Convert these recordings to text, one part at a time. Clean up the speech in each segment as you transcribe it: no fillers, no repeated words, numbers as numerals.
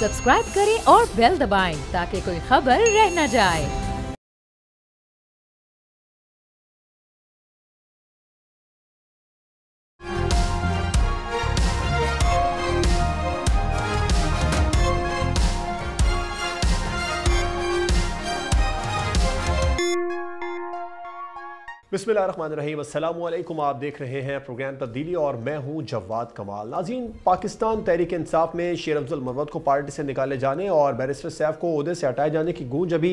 Subscribe करें और bell दबाएं ताकि कोई खबर रह न जाए। बिस्मिल्लाहिर्रहमानिर्रहीम, अस्सलामुअलैकुम। आप देख रहे हैं प्रोग्राम तब्दीली और मैं हूं जवाद कमाल। नाज़रीन, पाकिस्तान तहरीक इंसाफ में शेर अफजल मरवत को पार्टी से निकाले जाने और बैरिस्टर सैफ को ओहदे से हटाए जाने की गूंज अभी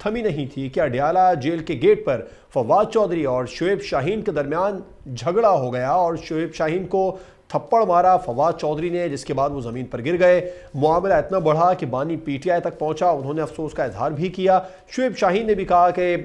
थमी नहीं थी कि अडियाला जेल के गेट पर फवाद चौधरी और शुएब शाहीन के दरमियान झगड़ा हो गया और शुएब शाहीन को थप्पड़ मारा फवाद चौधरी ने, जिसके बाद वो ज़मीन पर गिर गए। मामला इतना बढ़ा कि बानी पीटीआई तक पहुंचा। उन्होंने अफसोस का इजहार भी किया। शुएब शाहीन ने भी कहा कि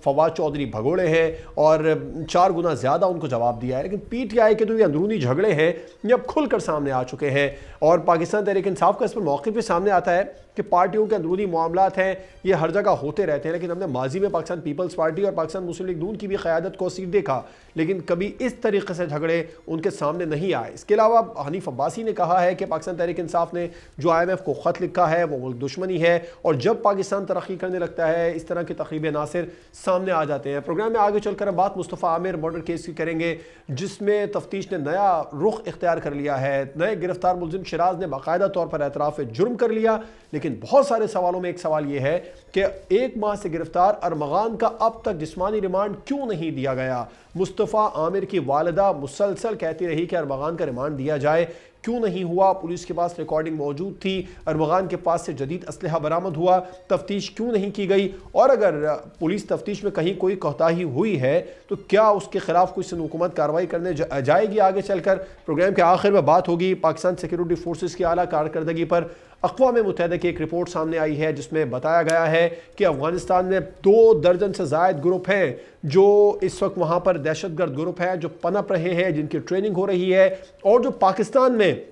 फवाद चौधरी भगोड़े हैं और 4 गुना ज़्यादा उनको जवाब दिया है। लेकिन पीटीआई के जो ये अंदरूनी झगड़े हैं ये अब खुलकर सामने आ चुके हैं और पाकिस्तान तहरीक इंसाफ का इस पर मौक़िफ़ भी सामने आता है कि पार्टियों के अंदरूनी मामलात हैं, ये हर जगह होते रहते हैं। लेकिन हमने माजी में पाकिस्तान पीपल्स पार्टी और पाकिस्तान मुस्लिम लीग नून की भी क़यादत को सीट देखा, लेकिन कभी इस तरीके से झगड़े उनके सामने नहीं आए। इसके अलावा हनीफ अब्बासी ने कहा है कि पाकिस्तान तहरीक इंसाफ ने जो IMF को ख़त लिखा है वो मुल्क दुश्मनी है और जब पाकिस्तान तरक्की करने लगता है इस तरह की तक़रीब नासिर सामने आ जाते हैं। प्रोग्राम में आगे चलकर हम बात मुस्तफ़ा आमिर मर्डर केस की करेंगे, जिसमें तफ्तीश ने नया रुख इख्तियार कर लिया है। नए गिरफ्तार मुलजिम शिराज ने बाकायदा तौर पर एतराफ़ जुर्म कर लिया, लेकिन बहुत सारे सवालों में एक सवाल यह है कि 1 माह से गिरफ्तार अरमगान का अब तक जिस्मानी रिमांड क्यों नहीं दिया गया। मुस्तफ़ा आमिर की वालिदा मुसलसल कहती रही कि अरमगान का रिमांड दिया जाए, क्यों नहीं हुआ। पुलिस के पास रिकॉर्डिंग मौजूद थी, अरमगान के पास से जदीद असलहा बरामद हुआ, तफ्तीश क्यों नहीं की गई। और अगर पुलिस तफ्तीश में कहीं कोई कोताही हुई है तो क्या उसके खिलाफ कोई सन हुकूमत कार्रवाई करने जाएगी आगे चलकर। प्रोग्राम के आखिर में बात होगी पाकिस्तान सिक्योरिटी फोर्सेस की आला कारकर्दगी पर। अक़वाम मुत्तहिदा की एक रिपोर्ट सामने आई है जिसमें बताया गया है कि अफगानिस्तान में 2 दर्जन से ज़ायद ग्रुप हैं जो इस वक्त वहाँ पर दहशतगर्द ग्रुप हैं जो पनप रहे हैं, जिनकी ट्रेनिंग हो रही है और जो पाकिस्तान में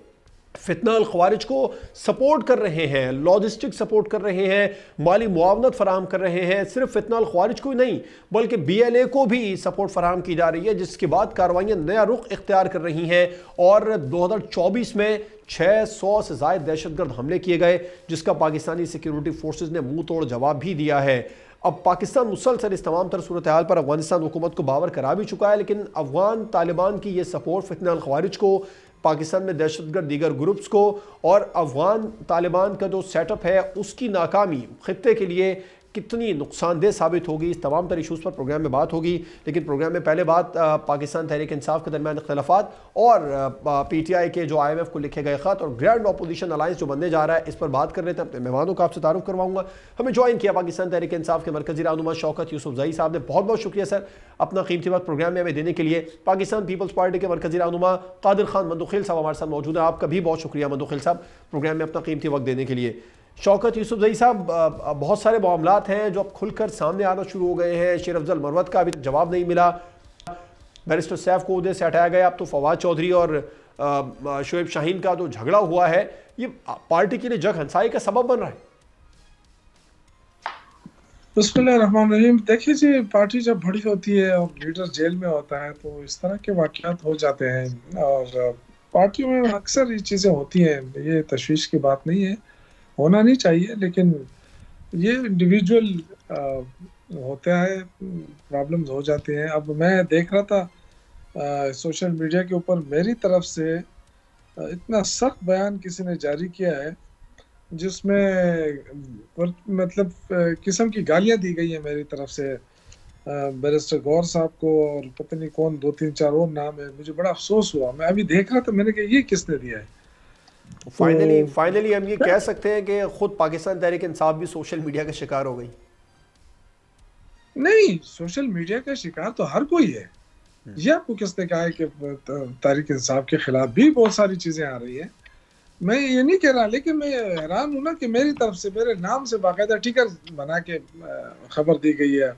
फितना अल ख़वारिज को सपोर्ट कर रहे हैं, लॉजिस्टिक सपोर्ट कर रहे हैं, माली मुआवनत फराहम कर रहे हैं। सिर्फ फितना अल ख़वारिज को ही नहीं बल्कि BLA को भी सपोर्ट फराहम की जा रही है, जिसके बाद कार्रवाइयाँ नया रुख इख्तियार कर रही हैं। और 2024 में 600 से ज़ायद दहशतगर्द हमले किए गए, जिसका पाकिस्तानी सिक्योरिटी फोर्सेज ने मुंह तोड़ जवाब भी दिया है। अब पाकिस्तान मुसलसल इस तमाम तर सूरत हाल पर अफगानिस्तान हुकूमत को बावर करा भी चुका है, लेकिन अफगान तालिबान की ये सपोर्ट फितना अल ख़वारिज को, पाकिस्तान में दहशतगर्द दीगर ग्रुप्स को और अफगान तालिबान का जो सेटअप है उसकी नाकामी खित्ते के लिए कितनी नुकसानदेह साबित होगी, इस तमाम तर इशूज़ पर प्रोग्राम में बात होगी। लेकिन प्रोग्राम में पहले बात पाकिस्तान तहरीक इंसाफ के दरमियान इख्तिलाफ़ात और PTI के जो IMF को लिखे गए ख़त और ग्रैंड अपोजिशन अलायंस जो बनने जा रहा है, इस पर बात कर रहे थे। अपने मेहमानों का आपसे तारुफ करवाऊंगा। हमें ज्वाइन किया पाकिस्तान तहरीक इंसाफ के मरकज़ी रहनुमा शौकत यूसुफ़ज़ई साहब ने। बहुत बहुत शुक्रिया सर अपना कीमती वक्त प्रोग्राम में हमें देने के लिए। पाकिस्तान पीपल्स पार्टी के मरकज़ी रहनुमा कादिर खान मंदुखिल साहब हमारे साथ मौजूद है। आपका भी बहुत शुक्रिया मंदुखिल साहब प्रोग्राम में अपना कीमती वक्त देने के लिए। शौकत यूसुफ़ज़ई साहब, बहुत सारे मामलात हैं जो अब खुलकर सामने आना शुरू हो गए हैं। शेर अफजल मरवत का अभी जवाब नहीं मिला, बैरिस्टर सैफ को उहदे से हटाया गया, अब तो फवाद चौधरी और शुएब शाहीन का जो झगड़ा हुआ है ये पार्टी के लिए जग हंसाई का सबब बन रहा है। बिस्मिल्लाहिर्रहमानिर्रहीम। देखिए जी, पार्टी जब बड़ी होती है और लीडर जेल में होता है तो इस तरह के वाक़यात हो जाते हैं और पार्टियों में अक्सर ये चीज़ें होती हैं। ये तशवीश की बात नहीं है, होना नहीं चाहिए, लेकिन ये इंडिविजुअल होता है, प्रॉब्लम्स हो जाते हैं। अब मैं देख रहा था सोशल मीडिया के ऊपर मेरी तरफ से इतना सख्त बयान किसी ने जारी किया है जिसमें मतलब किस्म की गालियां दी गई है मेरी तरफ से बैरिस्टर गौर साहब को और पता नहीं कौन 2-3-4 और नाम है। मुझे बड़ा अफसोस हुआ, मैं अभी देख रहा था, मैंने कहा ये किसने दिया है। फाइनली हम ये कह सकते हैं कि खुद पाकिस्तान तहरीक इंसाफ भी सोशल मीडिया का शिकार हो गई। नहीं, सोशल मीडिया का शिकार तो हर कोई है। ये आपको किसने कहा है कि तहरीक इंसाफ के खिलाफ भी बहुत सारी चीजें आ रही है। मैं ये नहीं कह रहा, लेकिन मैं हैरान हूं ना कि मेरी तरफ से मेरे नाम से बाकायदा टिकर बना के खबर दी गई है।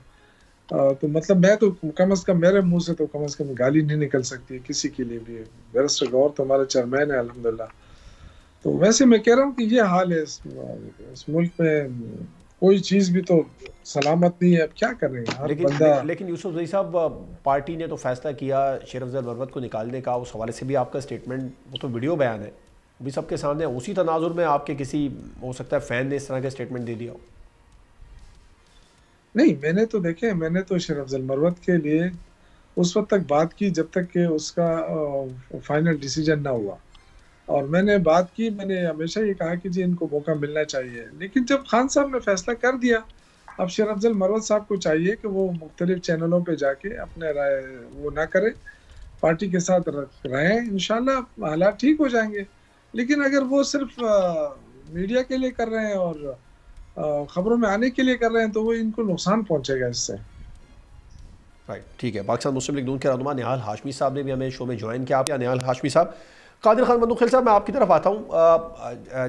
तो मतलब मैं तो कम से कम मेरे मुंह से तो कम से कम गाली नहीं निकल सकती किसी के लिए भी। बैरिस्टर गौर तो हमारे चेयरमैन है अल्हम्दुलिल्लाह। तो वैसे मैं कह रहा हूँ कि ये हाल है इस मुल्क में, कोई चीज़ भी तो सलामत नहीं है। अब क्या कर रहे हैं लेकिन यूसुफ़ज़ई साहब, पार्टी ने तो फैसला किया शेर अफजल मरवत को निकालने का, उस हवाले से भी आपका स्टेटमेंट, वो तो वीडियो बयान है, भी सबके सामने है। उसी तनाजुर में आपके किसी हो सकता है फैन ने इस तरह का स्टेटमेंट दे दिया हो? नहीं, मैंने तो देखे, मैंने तो शेर अफजल मरवत के लिए उस वक्त तक बात की जब तक कि उसका फाइनल डिसीजन ना हुआ। और मैंने बात की, मैंने हमेशा ये कहा कि जी इनको मौका मिलना चाहिए। लेकिन जब खान साहब ने फैसला कर दिया, अब शेर अफजल मरवत साहब को चाहिए कि वो मुख्तलिफ चैनलों पे जाके अपने राय वो ना करें, पार्टी के साथ रहें, इंशाल्लाह हालात ठीक हो जाएंगे। लेकिन अगर वो सिर्फ मीडिया के लिए कर रहे हैं और खबरों में आने के लिए कर रहे हैं तो वो इनको नुकसान पहुंचेगा इससे। राइट, ठीक है। पाकिस्तान मुस्लिम लीग नून के रहनुमा निहाल हाशमी साहब ने भी हमें शो में ज्वाइन किया। आप निहाल हाशमी साहब, कादिर खान बंदूखेल साहब, मैं आपकी तरफ आता हूँ।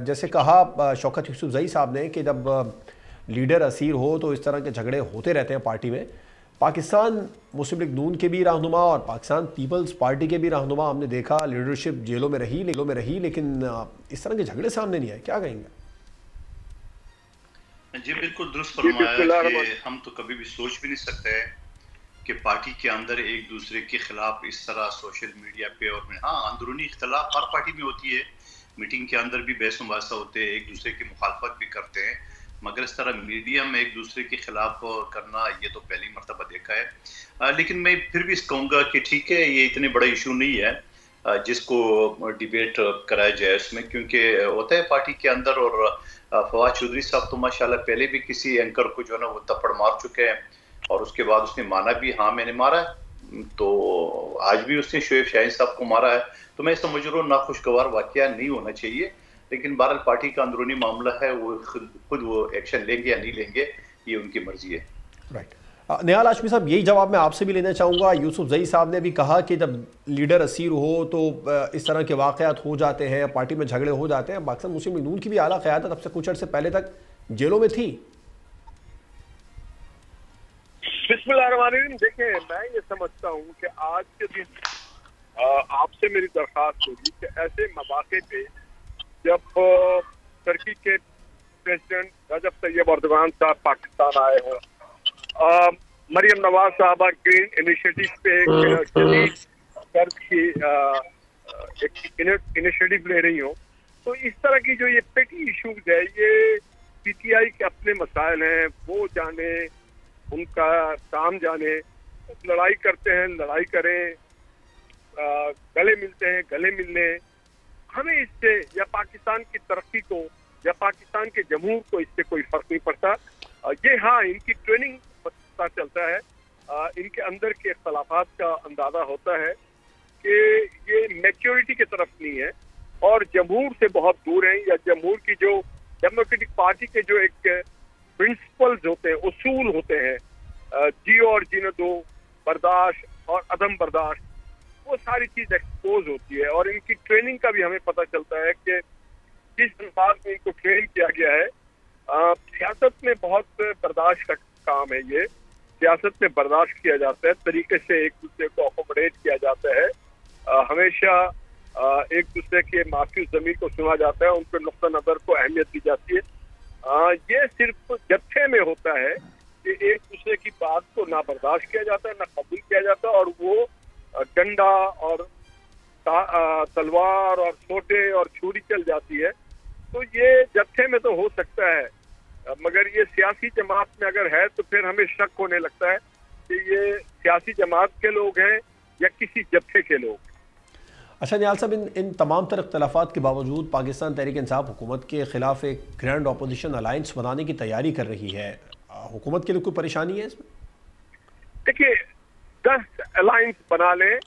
जैसे कहा शौकत यूसुफजई साहब ने कि जब लीडर असीर हो तो इस तरह के झगड़े होते रहते हैं पार्टी में। पाकिस्तान मुस्लिम लीग नून के भी रहनुमा और पाकिस्तान पीपल्स पार्टी के भी रहनुमा हमने देखा लीडरशिप जेलों में रही, लेकिन इस तरह के झगड़े सामने नहीं आए। क्या कहेंगे? जी बिल्कुल दुरुस्त फरमाया कि हम तो कभी भी सोच भी नहीं सकते कि पार्टी के अंदर एक दूसरे के खिलाफ इस तरह सोशल मीडिया पे, और हाँ अंदरूनी इख्तलाफ हर पार्टी में होती है, मीटिंग के अंदर भी बहस मुबासा होते हैं, एक दूसरे की मुखालफत भी करते हैं, मगर इस तरह मीडिया में एक दूसरे के खिलाफ करना ये तो पहली मरतबा देखा है। लेकिन मैं फिर भी कहूँगा कि ठीक है, ये इतने बड़ा इशू नहीं है जिसको डिबेट कराया जाए इसमें, क्योंकि होता है पार्टी के अंदर। और फवाद चौधरी साहब तो माशाल्लाह पहले भी किसी एंकर को जो है ना वो थप्पड़ मार चुके हैं, और उसके बाद उसने माना भी, हाँ मैंने मारा है। तो आज भी उसने शोएब शाहीन साहब को मारा है। तो मैं समझ रहा हूँ नाखुशगवार वाकया नहीं होना चाहिए, लेकिन बहरहाल पार्टी का अंदरूनी मामला है, वो खुद वो एक्शन लेंगे या नहीं लेंगे ये उनकी मर्जी है। राइट। निहाल हाशमी साहब, यही जवाब मैं आपसे भी लेना चाहूँगा। यूसुफजई साहब ने भी कहा कि जब लीडर असीर हो तो इस तरह के वाक़यात हो जाते हैं, पार्टी में झगड़े हो जाते हैं। पाकिस्तान मुस्लिम लीग नून की भी आला क़यादत अब से कुछ अर्से पहले तक जेलों में थी। बिस्मिल्लाहिर्रहमानिर्रहीम। देखें, मैं ये समझता हूँ कि आज के दिन आपसे मेरी दरख्वास्त होगी कि ऐसे मौके पे जब तुर्की के प्रेसिडेंट रजब तैयब एर्दोगान साहब पाकिस्तान आए हैं, मरियम नवाज साहबा ग्रीन इनिशिएटिव पे एक इनिशिएटिव ले रही हो, तो इस तरह की जो ये पेटी इशूज है, ये पीटीआई के अपने मसाइल हैं, वो जाने, उनका काम जाने। लड़ाई करते हैं, लड़ाई करें, गले मिलते हैं, गले मिलने। हमें इससे या पाकिस्तान की तरक्की को या पाकिस्तान के जमहूर को इससे कोई फर्क नहीं पड़ता। ये हाँ, इनकी ट्रेनिंग पता चलता है, इनके अंदर के इख्तलाफात का अंदाजा होता है कि ये मैच्योरिटी की तरफ नहीं है और जमहूर से बहुत दूर हैं, या जमहूर की जो डेमोक्रेटिक पार्टी के जो एक प्रिंसिपल्स होते हैं, उसूल होते हैं, जियो और जीने दो, बर्दाश्त और अदम बर्दाश्त, वो सारी चीज एक्सपोज होती है। और इनकी ट्रेनिंग का भी हमें पता चलता है कि जिस अंदाज में इनको ट्रेन किया गया है, सियासत में बहुत बर्दाश्त का काम है। ये सियासत में बर्दाश्त किया जाता है, तरीके से एक दूसरे को अकोमोडेट किया जाता है, हमेशा एक दूसरे के माफी ज़मीर को सुना जाता है, उनके नुक्ता नज़र को अहमियत दी जाती है। ये सिर्फ जत्थे में होता है कि एक दूसरे की बात को ना बर्दाश्त किया जाता है, ना कबूल किया जाता है, और वो डंडा और तलवार और सोटे और छुरी चल जाती है। तो ये जत्थे में तो हो सकता है, मगर ये सियासी जमात में अगर है तो फिर हमें शक होने लगता है कि ये सियासी जमात के लोग हैं या किसी जत्थे के लोग। अच्छा निहाल साहब, इन तमाम तर इख्तलाफात के बावजूद पाकिस्तान तहरीक इंसाफ हुकूमत के खिलाफ एक ग्रैंड अपोजिशन अलायंस बनाने की तैयारी कर रही है। हुकूमत के लिए कोई परेशानी है इसमें? देखिए, 10 अलायंस बना लें,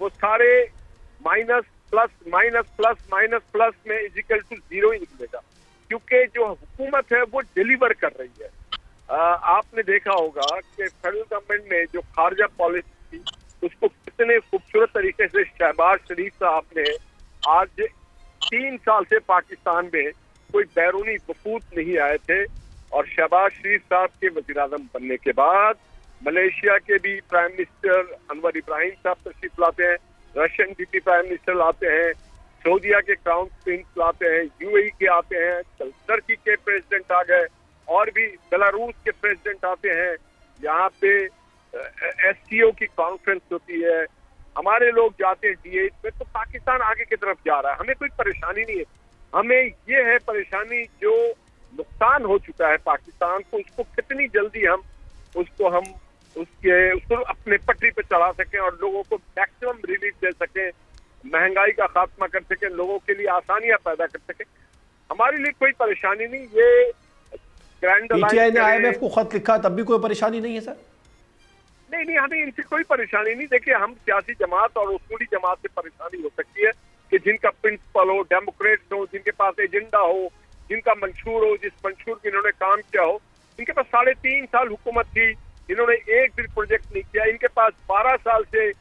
वो सारे minus plus minus plus minus plus में इक्वल टू 0 ही निकलेगा, क्योंकि जो हुकूमत है वो डिलीवर कर रही है। आपने देखा होगा कि फेडरल गवर्नमेंट ने जो खारजा पॉलिसी थी उसको कितने खूबसूरत तरीके से शहबाज शरीफ साहब ने, आज 3 साल से पाकिस्तान में कोई बैरूनी वफूद नहीं आए थे, और शहबाज शरीफ साहब के वज़ीर आज़म बनने के बाद मलेशिया के भी प्राइम मिनिस्टर अनवर इब्राहिम साहब तशरीफ लाते हैं, रशियन डिप्टी प्राइम मिनिस्टर लाते हैं, सऊदीया के क्राउन प्रिंस लाते हैं, यूएई के आते हैं, तुर्की के प्रेसिडेंट आ गए, और भी बेलारूस के प्रेसिडेंट आते हैं। यहाँ पे एससीओ की कॉन्फ्रेंस होती है, हमारे लोग जाते हैं D8 में, तो पाकिस्तान आगे की तरफ जा रहा है। हमें कोई परेशानी नहीं है, हमें ये है परेशानी जो नुकसान हो चुका है पाकिस्तान को, उसको कितनी जल्दी हम उसको अपने पटरी पे चला सकें और लोगों को मैक्सिमम रिलीफ दे सकें, महंगाई का खात्मा कर सकें, लोगों के लिए आसानियां पैदा कर सकें। हमारे लिए कोई परेशानी नहीं। ये पीटीआई ने IMF को खत लिखा, तब भी कोई परेशानी नहीं है सर? नहीं, हमें इनसे कोई परेशानी नहीं। देखिए, हम सियासी जमात और उसूली जमात से परेशानी हो सकती है कि जिनका प्रिंसिपल हो, डेमोक्रेट्स हो, जिनके पास एजेंडा हो, जिनका मंशूर हो, जिस मंशूर की इन्होंने काम किया हो। इनके पास 3.5 साल हुकूमत थी, इन्होंने एक भी प्रोजेक्ट नहीं किया। इनके पास 12 साल से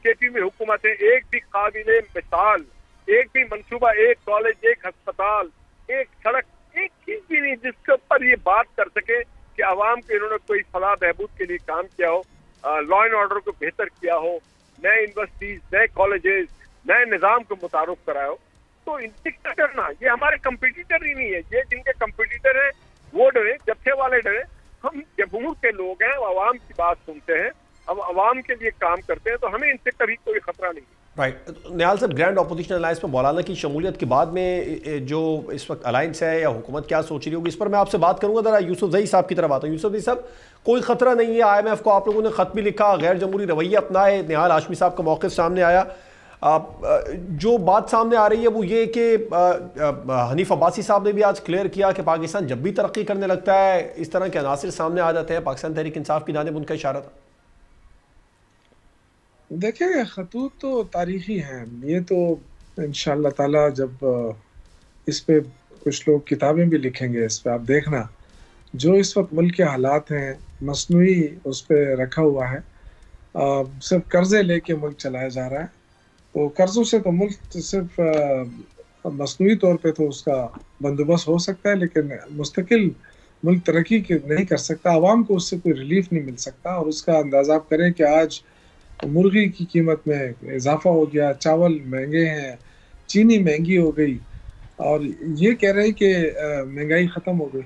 KP में हुकूमत है, एक भी काबिले मिसाल, एक भी मंसूबा, एक कॉलेज, एक अस्पताल, एक सड़क, एक चीज भी नहीं जिसके ऊपर ये बात कर सके कि आवाम के इन्होंने कोई फलाह बहबूद के लिए काम किया हो, लॉ एंड ऑर्डर को बेहतर किया हो, नए यूनिवर्सिटीज, नए कॉलेजेस, नए निज़ाम को मुतारुफ कराया हो। तो इनसे क्या करना, ये हमारे कंपटीटर ही नहीं है। ये जिनके कंपटीटर हैं वो डरे, जत्थे वाले डरे। हम जमहूर के लोग हैं, आवाम की बात सुनते हैं, अब आवाम के लिए काम करते हैं, तो हमें इनसे कभी कोई खतरा नहीं है। राइट। निहाल साहब, ग्रैंड अपोजिशन अलायंस में मौलाना की शमूलियत के बाद में जो इस वक्त अलायंस है या हुकूमत क्या सोच रही होगी, इस पर मैं आपसे बात करूंगा। जरा यूसुफजई साहब की तरफ आता हूँ। यूसुफजई साहब, कोई खतरा नहीं है, IMF को आप लोगों ने खत भी लिखा, गैर जमहूरी रवैया अपनाए, निहाल हाशमी साहब का मौक़िफ़ सामने आया। जो बात सामने आ रही है वो ये कि हनीफ अब्बासी साहब ने भी आज क्लियर किया कि पाकिस्तान जब भी तरक्की करने लगता है इस तरह के अनासिर सामने आ जाते हैं। पाकिस्तान तहरीक इंसाफ की जानिब उनका इशारा था। देखिए, खतूत तो तारीखी हैं, ये तो इंशाअल्लाह ताला जब इस पे कुछ लोग किताबें भी लिखेंगे इस पे, आप देखना जो इस वक्त मुल्क के हालात हैं मसनूई उस पे रखा हुआ है। सिर्फ कर्जे लेके मुल्क चलाया जा रहा है, तो कर्जों से तो मुल्क सिर्फ मसनूई तौर पे तो उसका बंदोबस्त हो सकता है, लेकिन मुस्तकिल मुल्क तरक्की नहीं कर सकता। आवाम को उससे कोई रिलीफ नहीं मिल सकता। और उसका अंदाज़ा आप करें कि आज मुर्गी की कीमत में इजाफा हो गया, चावल महंगे हैं, चीनी महंगी हो गई, और ये कह रहे हैं कि महंगाई ख़त्म हो गई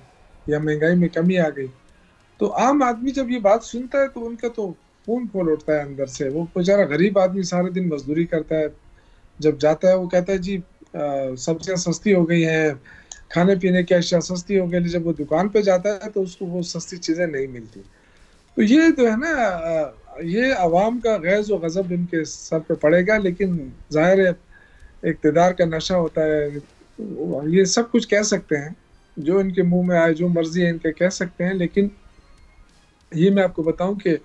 या महंगाई में कमी आ गई। तो आम आदमी जब ये बात सुनता है तो उनका तो खून खोल उठता है अंदर से। वो बेचारा गरीब आदमी सारे दिन मजदूरी करता है, जब जाता है वो कहता है जी सब्जियां सस्ती हो गई हैं, खाने पीने की अशिया सस्ती हो गई। जब वो दुकान पे जाता है तो उसको वो सस्ती चीज़ें नहीं मिलती। तो ये जो है ना, ये अवाम का गैज़ और गज़ब इनके सर पे पड़ेगा। लेकिन ज़ाहिर है इक़्तिदार का नशा होता है, ये सब कुछ कह सकते हैं, जो इनके मुंह में आए, जो मर्जी है इनके कह सकते हैं। लेकिन ये मैं आपको बताऊं कि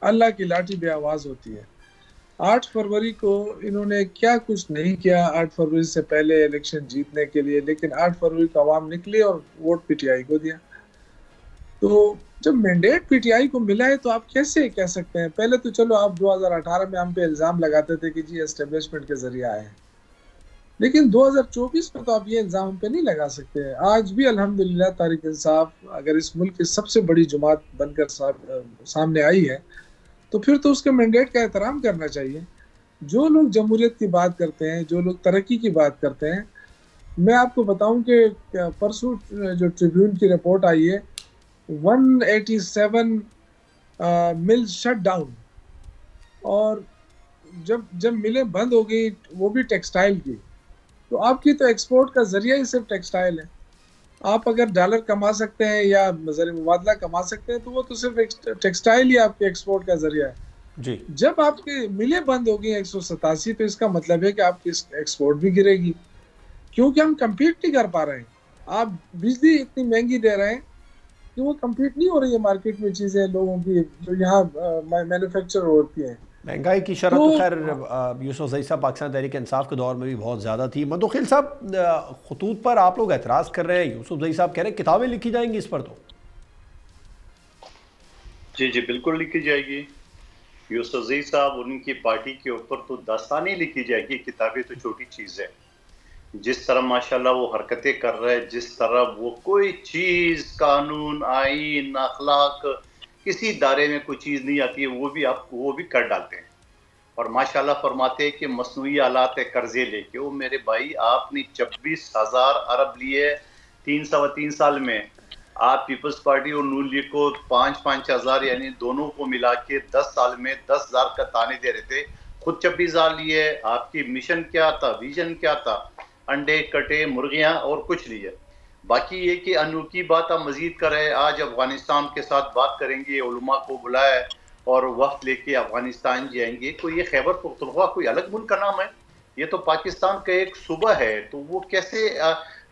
अल्लाह की लाठी बे आवाज़ होती है। 8 फरवरी को इन्होंने क्या कुछ नहीं किया 8 फरवरी से पहले इलेक्शन जीतने के लिए, लेकिन 8 फरवरी को अवाम निकली और वोट PTI को दिया। तो जब मैंडेट PTI को मिला है तो आप कैसे कह सकते हैं? पहले तो चलो आप 2018 में हम पे इल्ज़ाम लगाते थे कि जी एस्टेब्लिशमेंट के जरिए आए हैं, लेकिन 2024 में तो आप ये इल्ज़ाम हम पे नहीं लगा सकते। आज भी अल्हम्दुलिल्लाह तहरीक इंसाफ अगर इस मुल्क की सबसे बड़ी जमात बनकर सामने आई है तो फिर तो उसके मैंडेट का एहतराम करना चाहिए। जो लोग जमहूरियत की बात करते हैं, जो लोग तरक्की की बात करते हैं, मैं आपको बताऊं कि परसों जो ट्रिब्यून की रिपोर्ट आई है 187 मिल्स शट डाउन, और जब मिलें बंद हो गई वो भी टेक्सटाइल की, तो आपकी तो एक्सपोर्ट का जरिया ही सिर्फ टेक्सटाइल है। आप अगर डॉलर कमा सकते हैं या ज़र मुबादला कमा सकते हैं तो वो तो सिर्फ टेक्सटाइल ही आपके एक्सपोर्ट का जरिया है जी। जब आपकी मिलें बंद हो गई 187, तो इसका मतलब है कि आपकी एक्सपोर्ट भी गिरेगी, क्योंकि हम कम्पीट नहीं कर पा रहे हैं। आप बिजली इतनी महंगी दे रहे हैं कि वो कम्पीट नहीं हो रही है मार्केट में चीज़ें लोगों की जो यहाँ मैन्युफैक्चर होती हैं। महंगाई की शरत तो खैर यूसुफजई साहब पाकिस्तान तहरीक इंसाफ के दौर में भी बहुत ज़्यादा थी। मंदोखिल साहब, खतूत पर आप लोग एतराज़ कर रहे हैं, यूसुफजई साहब कह रहे हैं किताबें लिखी जाएंगी इस पर। तो जी बिल्कुल लिखी जाएगी। यूसुफजई साहब उनकी पार्टी के ऊपर तो दास्तानी लिखी जाएगी, किताबें तो छोटी चीज़ है। जिस तरह माशाल्लाह वो हरकतें कर रहे हैं, जिस तरह वो कोई चीज़ कानून आईन अखलाक किसी दायरे में कोई चीज़ नहीं आती है वो भी कर डालते हैं। और माशाल्लाह फरमाते हैं कि मसनूई आलात है कर्जे लेके। वो मेरे भाई आपने 26,000 अरब लिए 3 साल में। आप पीपल्स पार्टी और नून लीग को 5,000 यानी दोनों को मिला के 10 साल में 10,000 का ताने दे रहे थे। खुद 26 साल लिए, आपकी मिशन क्या था, विजन क्या था, अंडे कटे मुर्गियां और कुछ नहीं है। बाकी ये कि अनोखी बात आप मजीद करें, आज अफगानिस्तान के साथ बात करेंगे, उलमा को बुलाए और वक्त लेके अफगानिस्तान जाएंगे। कोई ये खैबर पख्तूनख्वा कोई अलग मुल्क का नाम है? ये तो पाकिस्तान का एक सूबा है, तो वो कैसे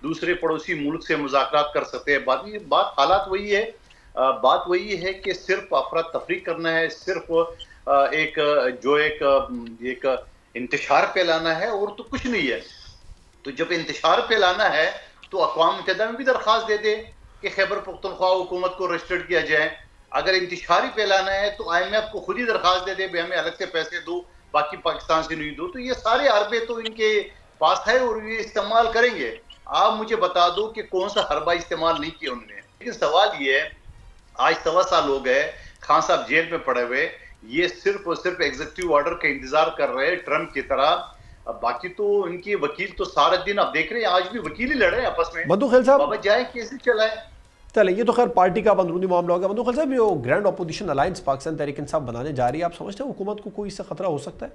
दूसरे पड़ोसी मुल्क से मुज़ाकरात कर सकते हैं? बात हालात वही है, बात वही है कि सिर्फ अफरा तफरी करना है, सिर्फ एक इंतशार फैलाना है और तो कुछ नहीं है। तो जब इंतशार फैलाना है तो अक़वाम मुत्तहिदा में भी दरख्वास्त दे दे कि खैबर पख्तूनख्वा हुकूमत को रजिस्टर्ड किया जाए। अगर इंतशारी फैलाना है तो IMF को खुद ही दरख्वास्त दे दे, हमें अलग से पैसे दो, बाकी पाकिस्तान से नहीं दो। तो ये सारे अरबे तो इनके पास है और ये इस्तेमाल करेंगे। आप मुझे बता दो कि कौन सा हरबा इस्तेमाल नहीं किया उन्होंने। लेकिन सवाल ये है, आज 1.25 साल हो गए खान साहब जेल में पड़े हुए, ये सिर्फ और सिर्फ एग्जीक्यूटिव ऑर्डर का इंतजार कर रहे हैं ट्रंप की तरह। बाकी तो इनके वकील तो सारा दिन आप देख रहे हैं, आज भी वकील ही लड़ रहे हैं आपस में। बंदू खैल साहब, बाबा जाए कैसे चलाए? चले, ये तो खैर पार्टी का अंदरूनी मामला होगा। बंदू खैल साहब, ये grand opposition alliance Pakistan Tehreek Insaf बनाने जा रही है, आप समझते हैं हुकूमत को कोई इससे खतरा हो सकता है?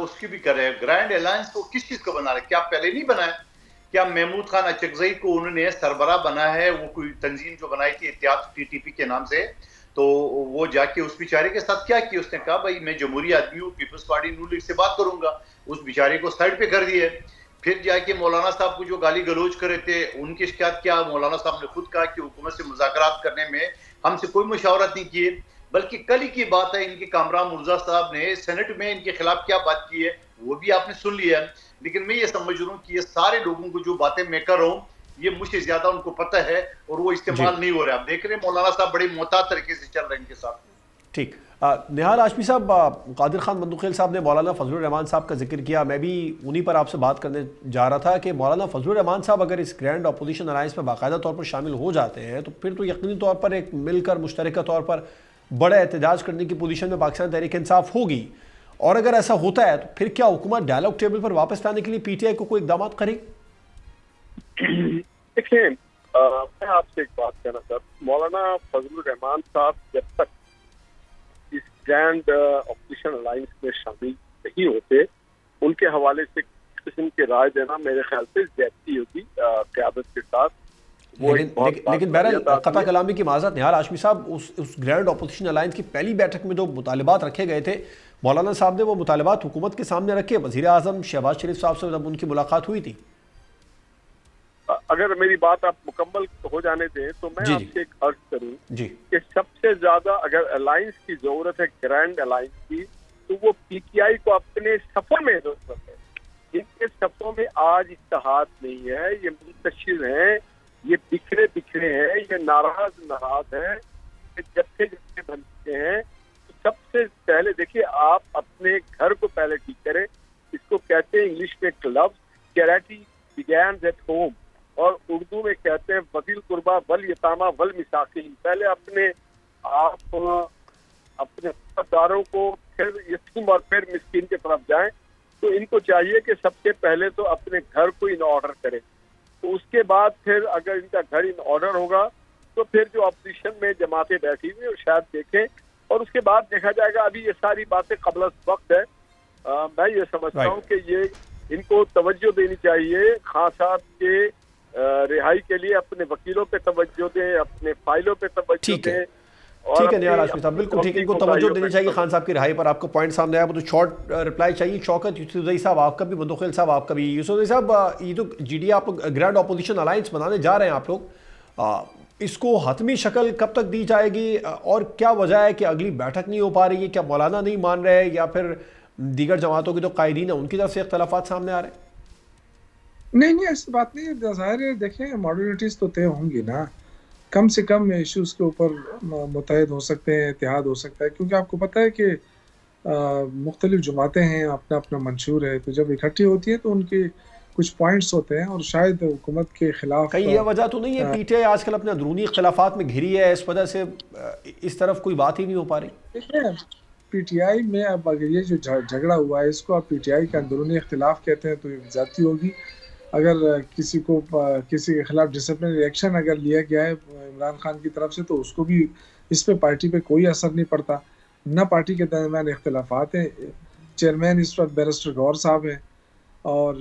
उसकी भी करे ग्रैंड अलायंस को किस चीज को बना रहे? क्या पहले नहीं बनाया? क्या महमूद खान अचकजई को उन्होंने सरबराह बना है? वो कोई तंजीम जो बनाई थी इत्तेहाद TTP के नाम से, तो वो जाके उस बेचारे के साथ क्या किया? उसने कहा भाई मैं जमहूरी आदमी हूँ, पीपल्स पार्टी नून लीग से बात करूंगा। उस बेचारे को साइड पे कर दिए। फिर जाके मौलाना साहब को जो गाली गलोच करे थे उनकी शिकायत किया। मौलाना साहब ने खुद कहा कि हुकूमत से मुज़ाकरात करने में हमसे कोई मुशावरत नहीं किए। बल्कि कल ही की बात है, इनके कामरान मुर्जा साहब ने सेनेट में इनके खिलाफ क्या बात की है वो भी आपने सुन लिया। लेकिन मैं ये समझ रहा हूँ कि ये सारे लोगों को जो बातें मैं कर रहा हूँ ये मुझसे ज्यादा उनको पता है और वो इस्तेमाल नहीं हो रहा है। आप देख रहे हैं मौलाना साहब बड़ी मोहतात तरीके से चल रहे हैं इनके साथ। ठीक, निहाल हाशमी साहब, कादिर खान बंदूखेल साहब ने मौलाना फजलुर रहमान साहब का जिक्र किया। मैं भी उन्हीं पर आपसे बात करने जा रहा था कि मौलाना फजलुर रहमान साहब अगर इस ग्रैंड अपोजिशन अलायंस में बाकायदा तौर पर शामिल हो जाते हैं तो फिर तो यकीनी तौर पर एक मिलकर मुश्तरका तौर पर बड़ा एहतजाज करने की पोजीशन में पाकिस्तान तहरीक इंसाफ होगी। और अगर ऐसा होता है तो फिर क्या हुकूमत डायलॉग टेबल पर वापस लाने के लिए PTI को कोई इकदाम करेगी? देखिए, मैं आपसे एक बात कहना चाहता हूँ। मौलाना फजलुर रहमान साहब जब तक इस ग्रैंड ऑपोजिशन अलायंस में शामिल नहीं होते, उनके हवाले से किस्म की राय देना मेरे ख्याल से ज्यादती होगी क़यादत के साथ। लेकिन बहरहाल कता कलामी की माजरत निहाल हाशमी साहब, उस ग्रैंड ऑपोजिशन अलायंस की पहली बैठक में जो मुतालिबात रखे गए थे, मौलाना साहब ने वो मुतालिबात हुकूमत के सामने रखे। वज़ीर आज़म शहबाज शरीफ साहब से जब उनकी मुलाकात हुई थी, अगर मेरी बात आप मुकम्मल हो जाने दें तो मैं आपसे एक अर्ज करूं कि सबसे ज्यादा अगर अलायंस की जरूरत है ग्रैंड अलायंस की, तो वो PTI को अपने सफों में जरूरत है। इनके सफों में आज इत्तेहाद नहीं है, ये मुंतशिर हैं, ये बिखरे बिखरे हैं, ये नाराज हैं, ये जत्थे जत्थे बन चुके हैं। तो सबसे पहले देखिए, आप अपने घर को पहले ठीक करें। इसको कहते हैं इंग्लिश में एक लफ्ज, चैरिटी बिगैन्स एट होम, और उर्दू में कहते हैं वजील कुर्बा वल यतामा वल मिसाकीन। पहले अपने आप अपने रिश्तेदारों को, फिर यतीम और फिर मिस्कीन की तरफ जाएं। तो इनको चाहिए कि सबसे पहले तो अपने घर को इन ऑर्डर करें। तो उसके बाद फिर अगर इनका घर इन ऑर्डर होगा तो फिर जो अपोजिशन में जमातें बैठी हुई वो शायद देखें, और उसके बाद देखा जाएगा। अभी ये सारी बातें क़ब्ल वक्त है। मैं ये समझता हूँ कि ये इनको तवज्जो देनी चाहिए। खान साहब के रिहाई के लिए अपने वकीलों पे तवज्जो दें, अपने फाइलों पे तवज्जो दें। ठीक है निहाल हाशमी साहब, बिल्कुल ठीक है, इनको तवज्जो देनी चाहिए खान साहब की रिहाई पर। आपको पॉइंट सामने आया, तो शॉर्ट रिप्लाई चाहिए। शौकत यूसुफजई साहब आपका भी, बंदूखेल साहब आपका भी। यूसुफजई साहब, ये तो GDA आप ग्रैंड ऑपोजिशन अलायंस बनाने जा रहे हैं आप लोग, इसको हतमी शक्ल कब तक दी जाएगी और क्या वजह है कि अगली बैठक नहीं हो पा रही है? क्या मौलाना नहीं मान रहे या फिर दीगर जमातों के जो कायदीन है उनकी तरफ से इख्तलाफात सामने आ रहे हैं? नहीं, ऐसी बात नहीं है। ज़ाहिर है, देखें, मॉडर्निटीज़ तो तय होंगी ना। कम से कम इश्यूज़ के ऊपर मुत्तहिद हो सकते हैं, इत्तेहाद हो सकता है, क्योंकि आपको पता है कि मुख्तलिफ जमातें हैं, अपना अपना मंशूर है। तो जब इकट्ठी होती है तो उनके कुछ पॉइंट्स होते हैं और शायद हुकूमत के खिलाफ। कहीं यह वजह तो नहीं है PTI आजकल अपने अंदरूनी इख्तलाफात में घिरी है, इस वजह से इस तरफ कोई बात ही नहीं हो पा रही? देखिए, PTI में अब अगर ये जो झगड़ा हुआ है इसको आप PTI का अंदरूनी इख्तलाफ कहते हैं तो ये ज़्यादती होगी। अगर किसी के खिलाफ डिसिप्लिनरी एक्शन अगर लिया गया है इमरान खान की तरफ से, तो उसको भी, इस पे पार्टी पे कोई असर नहीं पड़ता। न पार्टी के दरमियान इख्तिलाफात हैं। चेयरमैन इस वक्त बैरिस्टर गौर साहब हैं और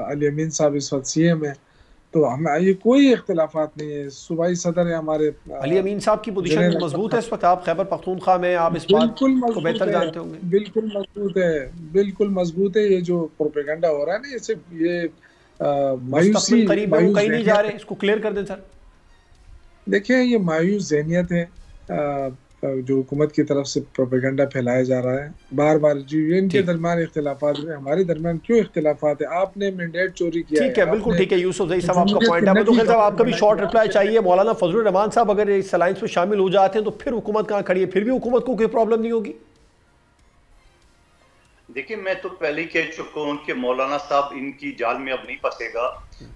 अली अमीन साहब इस वक्त CM हैं, तो हम ये कोई इख्तिलाफात नहीं है। सूबाई सदर है हमारे अली अमीन साहब की पोजीशन मजबूत है इस वक्त, आप खैबर पख्तूनख्वा में, आप इस बात को बेहतर जानते होंगे। बिल्कुल मजबूत है, बिल्कुल मजबूत है। ये जो प्रोपेगेंडा हो रहा है ना, ये सिर्फ ये मायूसी करीब है, वो कहीं नहीं जा रहे, इसको क्लियर कर दें सर। देखिए, ये मायूस ज़हनियत है जो हुकूमत की तरफ से प्रोपेगेंडा फैलाया जा रहा है बार बार। जी, इनके दरमियान इख्तिलाफात है, हमारे दरमियान क्यों इख्तिलाफात है? आपने मैंडेट चोरी किया है। ठीक है, बिल्कुल ठीक है यूसुफ ज़ई साहब, आपका पॉइंट है। मदुखिल साहब, आपका भी शॉर्ट रिप्लाई चाहिए। मौलाना फजलुर रहमान साहब अगर इस अलायंस में शामिल हो जाते हैं तो फिर हुकूमत कहाँ खड़ी है? फिर भी हुकूमत को कोई प्रॉब्लम नहीं होगी? देखिए, मैं तो पहले ही कह चुका हूँ कि मौलाना साहब इनकी जाल में अब नहीं फंसेगा,